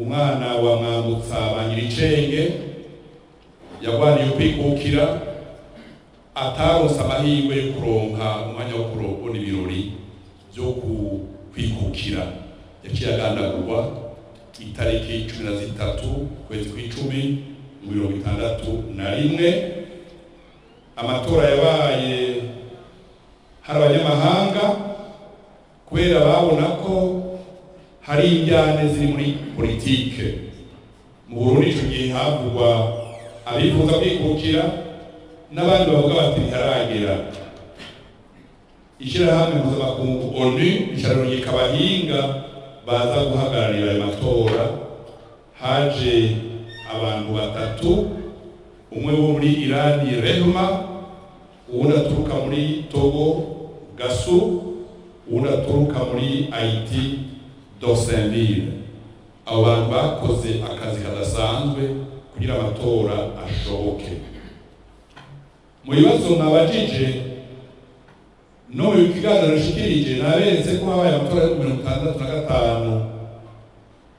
Umwana wa Mwambutsa Banyiricenge yagwaniye kwikukira ataronse amahirwe yo kuronka umwanya wo kurobona ibirori byo kwikukira. Yaciye agandagurwa itariki 13 kwezi kw'icumi 1961. Amatora yabaye hari abanyamahanga kubera babona ko hari injyane ziri muri politike. Mu Burundi ico gihe havugwa abifuza kwikukira n'abandi bavuga bati ntiharagera. Ishirahamwe mpuzamakungu ONU risharungika abahinga baza guhagararira ayo matora. Haje abantu batatu, umwe wo muri Irani Rehma, uwundi aturuka muri Togo Gassou, uwundi aturuka muri Haiti Dosenville. Abo bantu bakoze akazi kadasanzwe kugira amatora ashoboke. Mu bibazo mwabajije no mu kiganiro nshikirije naberetse ko habaye amatora yo 1965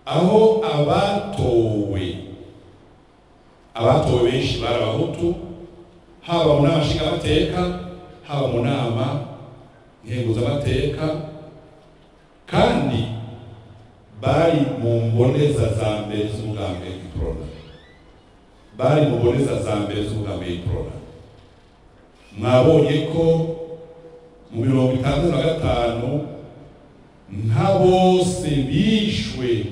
aho abatowe benshi bari abahutu, haba mu nama nshingamateka, haba mu nama nkenguzamateka, kandi bari mu mboneza za mbere z'umugambi w'Iprona. Mwabonye ko mu 1965 nka bose bishwe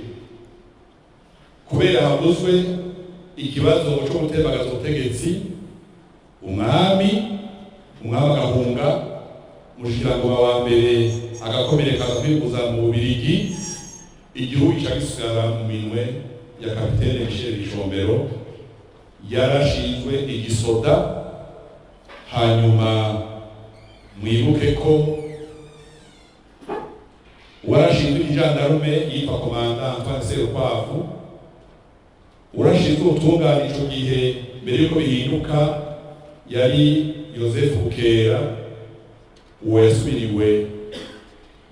kubera habuzwe ikibazo cyo gutembagaza ubutegetsi. Umwami agahunga, Mushirangoma wa mbere agakomereka kwiguza mu Bubiligi, igihugu cyagisigara mu minwe ya Kapitene Michel Bijombero. Yarashinzwe igisoda, hanyuma mwibuke ko warashinzwe ijandarume yitwa Komanda Antoine Serukwavu, urashinzwe ubutungane ico gihe mbere yuko bihinduka yari Joseph Bukera, uwo yasubiriwe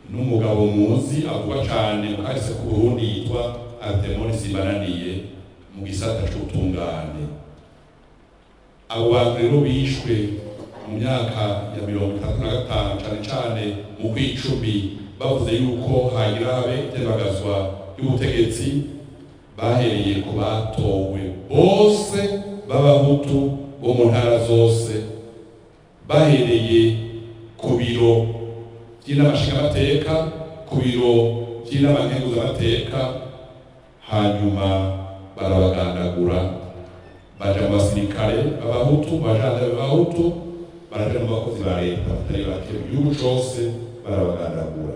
n'umugabo muzi avuga cyane mu kahise ku Burundi yitwa Artemone Simbananiye mu gisata c'ubutungane. Abo bantu rero bishwe mu myaka ya 1935 cyane mu kw'icumi, bavuze yuko hagira habe itembagazwa y'ubutegetsi. Bahereye ku batowe bose b'abahutu bo mu ntara zose, bahereye ku biro by'inama nshingamateka, ku biro by'inama nkenguzamateka, hanyuma barabagandagura. Baja mu basirikare b'abahutu, bajandare b'abahutu, baraja mu bakozi ba leta batari bake mu gihugu cose barabagandagura.